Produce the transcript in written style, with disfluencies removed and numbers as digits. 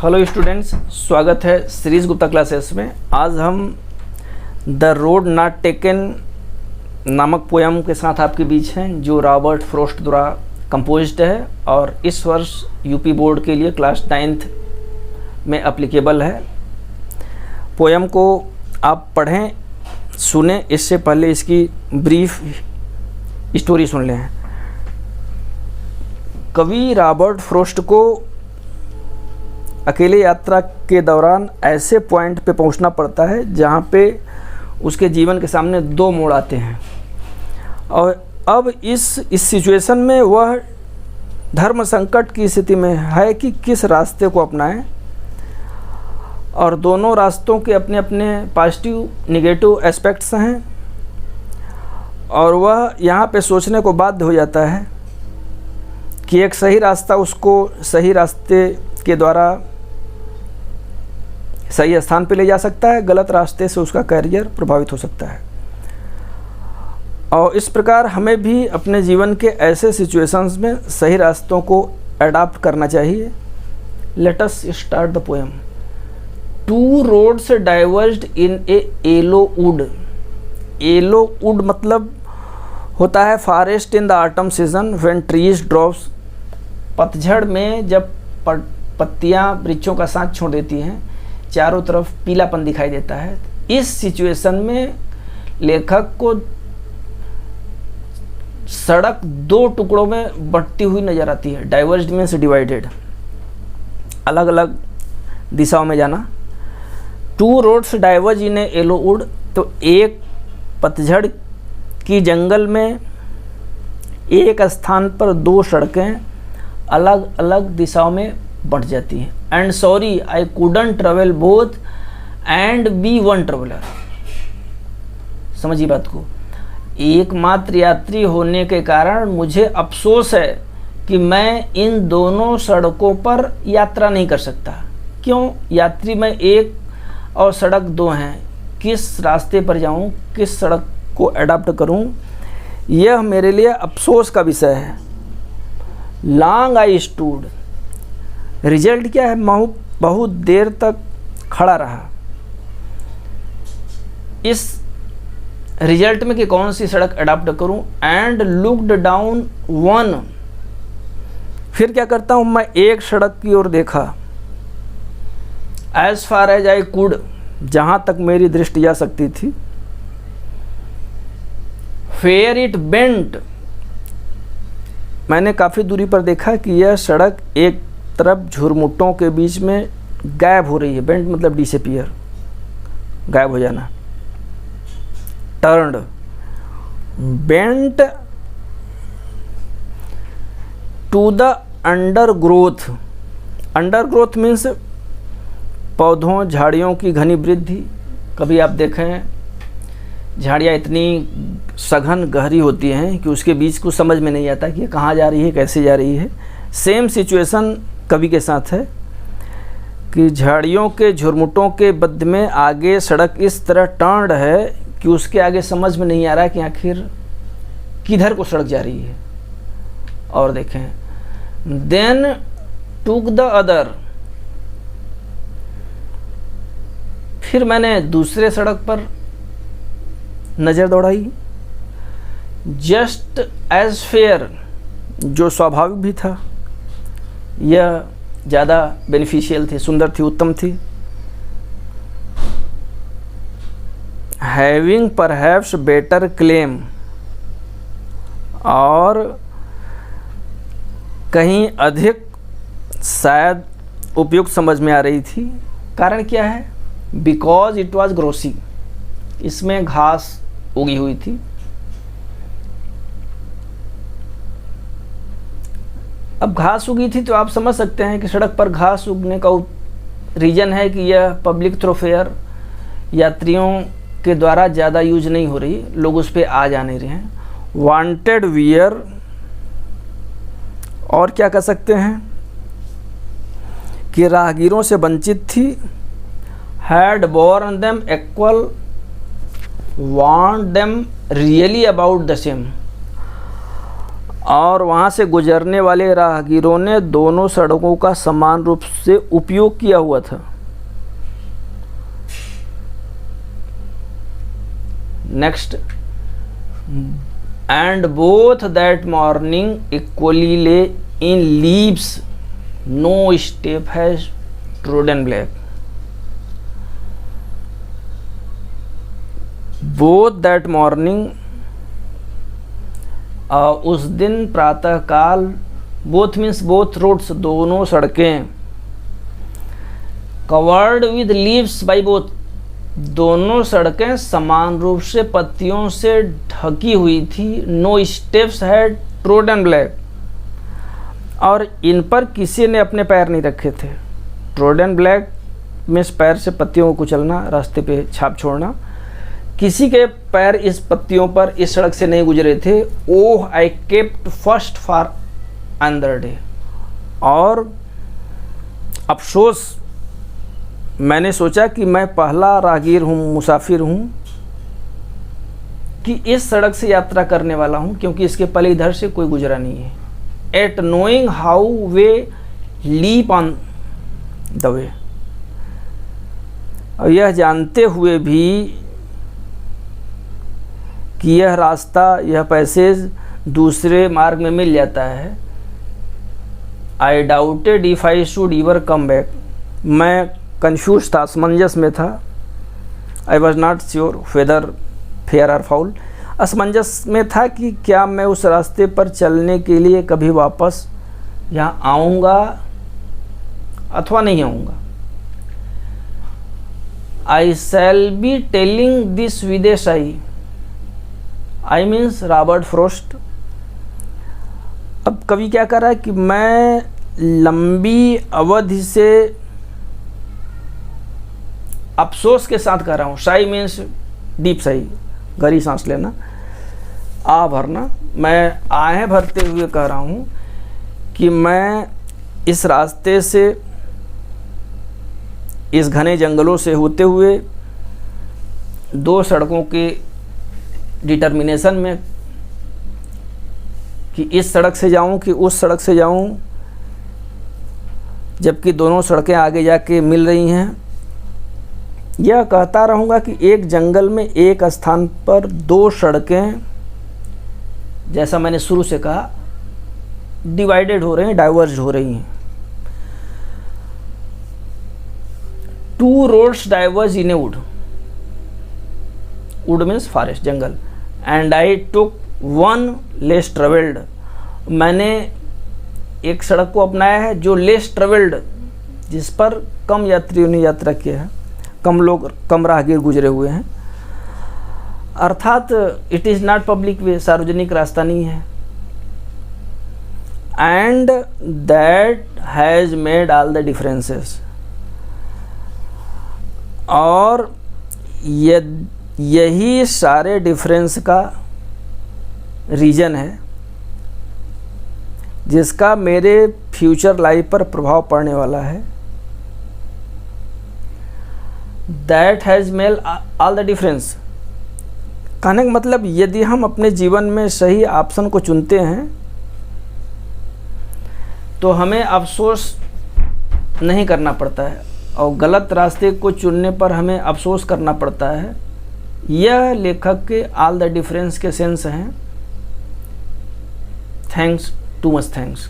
Hello students, स्वागत है series Gupta classes में। आज हम द रोड नॉट टेकन नामक पोयम के साथ आपके बीच हैं, जो रॉबर्ट फ्रॉस्ट द्वारा कंपोज्ड है और इस वर्ष यूपी बोर्ड के लिए क्लास 9th में एप्लीकेबल है। पोयम को आप पढ़ें, सुने, इससे पहले इसकी ब्रीफ स्टोरी सुन लें। कवि रॉबर्ट फ्रॉस्ट को अकेले यात्रा के दौरान ऐसे पॉइंट पे पहुंचना पड़ता है जहां पे उसके जीवन के सामने दो मोड़ आते हैं, और अब इस सिचुएशन में वह धर्म संकट की स्थिति में है कि किस रास्ते को अपनाएं, और दोनों रास्तों के अपने अपने पॉजिटिव निगेटिव एस्पेक्ट्स हैं। और वह यहाँ पे सोचने को बाध्य हो जाता है कि एक सही रास्ता उसको सही रास्ते के द्वारा सही स्थान पे ले जा सकता है, गलत रास्ते से उसका करियर प्रभावित हो सकता है। और इस प्रकार हमें भी अपने जीवन के ऐसे सिचुएशंस में सही रास्तों को अडॉप्ट करना चाहिए। Let us start the poem. Two roads diverged in a yellow wood. Yellow wood मतलब होता है forest in the autumn season when trees drops. पतझड़ में जब पत्तियां वृक्षों का साथ छोड़ देती हैं, चारों तरफ पीलापन दिखाई देता है। इस सिचुएशन में लेखक को सड़क दो टुकड़ों में बंटती हुई नजर आती है। डाइवर्ज्ड मीन्स डिवाइडेड, अलग अलग दिशाओं में जाना। To roads diverge in a yellow would, तो एक पतझड़ की जंगल में एक स्थान पर दो सड़कें अलग अलग दिशाओं में बंट जाती हैं। And sorry I couldn't travel both and be one traveller. समझिए बात को। एकमात्र यात्री होने के कारण मुझे अफसोस है कि मैं इन दोनों सड़कों पर यात्रा नहीं कर सकता। क्यों? यात्री मैं एक और सड़क दो हैं। किस रास्ते पर जाऊं, किस सड़क को अडॉप्ट करूं, यह मेरे लिए अफसोस का विषय है। Long I stood. रिजल्ट क्या है? बहुत देर तक खड़ा रहा। इस रिजल्ट में कि कौन सी सड़क अडॉप्ट करूं। And looked down one. फिर क्या करता हूं, मैं एक सड़क की ओर देखा। As far as I could, जहां तक मेरी दृष्टि जा सकती थी। Fair it bent. मैंने काफ़ी दूरी पर देखा कि यह सड़क एक तरफ झुरमुटों के बीच में गायब हो रही है। बेंट मतलब डिसअपीयर, गायब हो जाना। Turned, bent to the undergrowth. Undergrowth means पौधों झाड़ियों की घनी वृद्धि। कभी आप देखें झाड़ियाँ इतनी सघन गहरी होती हैं कि उसके बीच को समझ में नहीं आता कि ये कहाँ जा रही है, कैसे जा रही है। सेम सिचुएशन कवि के साथ है कि झाड़ियों के झुरमुटों के मध्य में आगे सड़क इस तरह टर्न्ड है कि उसके आगे समझ में नहीं आ रहा है कि आखिर किधर को सड़क जा रही है। और देखें, देन टूक द अदर। फिर मैंने दूसरे सड़क पर नज़र दौड़ाई। जस्ट एज फेयर, जो स्वाभाविक भी था, यह ज़्यादा बेनिफिशियल थी, सुंदर थी, उत्तम थी। हैविंग परहैप्स बेटर क्लेम, और कहीं अधिक शायद उपयुक्त समझ में आ रही थी। कारण क्या है? Because it was Grossi. इसमें घास उगी हुई थी। अब घास उगी थी तो आप समझ सकते हैं कि सड़क पर घास उगने का रीज़न है कि यह पब्लिक थ्रोफेयर, यात्रियों के द्वारा ज़्यादा यूज नहीं हो रही, लोग उस पर आ जा नहीं रहे हैं। वांटेड वियर, और क्या कह सकते हैं कि राहगीरों से वंचित थी। Had worn them equal, want them really about the same. और वहाँ से गुजरने वाले राहगीरों ने दोनों सड़कों का समान रूप से उपयोग किया हुआ था। Next, and both that morning equally lay in leaves, no step has trodden black. Both that morning, उस दिन प्रातः काल, बोथ मीन्स बोथ रोड्स, दोनों सड़कें, covered with leaves by both, दोनों सड़कें समान रूप से पत्तियों से ढकी हुई थी। No steps had trodden black, और इन पर किसी ने अपने पैर नहीं रखे थे। ट्रोडन ब्लैक मीन्स पैर से पत्तियों को कुचलना, रास्ते पे छाप छोड़ना। किसी के पैर इस पत्तियों पर, इस सड़क से नहीं गुजरे थे। Oh I kept first for another day, और अफसोस, मैंने सोचा कि मैं पहला राहगीर हूँ, मुसाफिर हूँ कि इस सड़क से यात्रा करने वाला हूँ, क्योंकि इसके पहले इधर से कोई गुजरा नहीं है। Yet knowing how way leap on the way, और यह जानते हुए भी कि यह रास्ता, यह पैसेज दूसरे मार्ग में मिल जाता है। आई doubted if I should इवर come back, मैं कंफ्यूज था, असमंजस में था। I was not sure whether fair और फाउल, असमंजस में था कि क्या मैं उस रास्ते पर चलने के लिए कभी वापस यहाँ आऊँगा अथवा नहीं आऊँगा। I shall be telling this विदेशाई, आई मीन्स रॉबर्ट फ्रॉस्ट। अब कवि क्या कर रहा है कि मैं लंबी अवधि से अफसोस के साथ कर रहा हूँ। शाई मीन्स डीप शाई, गहरी सांस लेना, आ भरना। मैं आहें भरते हुए कह रहा हूँ कि मैं इस रास्ते से, इस घने जंगलों से होते हुए दो सड़कों के डिटर्मिनेशन में, कि इस सड़क से जाऊं कि उस सड़क से जाऊं, जबकि दोनों सड़कें आगे जाके मिल रही हैं, यह कहता रहूँगा कि एक जंगल में एक स्थान पर दो सड़कें, जैसा मैंने शुरू से कहा, डिवाइडेड हो रहे हैं, डाइवर्ज हो रही हैं। Two roads diverge in a wood, wood means forest, जंगल, and I took one less travelled, मैंने एक सड़क को अपनाया है जो लेस ट्रेवल्ड, जिस पर कम यात्रियों ने यात्रा किया है, कम राहगीर गुजरे हुए हैं। अर्थात इट इज़ नॉट पब्लिक वे, सार्वजनिक रास्ता नहीं है। And that has made all the differences, और यही सारे डिफरेंस का रीज़न है जिसका मेरे फ्यूचर लाइफ पर प्रभाव पड़ने वाला है। That has made all the difference, कहने का मतलब, यदि हम अपने जीवन में सही ऑप्शन को चुनते हैं तो हमें अफसोस नहीं करना पड़ता है, और गलत रास्ते को चुनने पर हमें अफसोस करना पड़ता है। यह लेखक के ऑल द डिफरेंस के सेंस हैं। Thanks, too much thanks.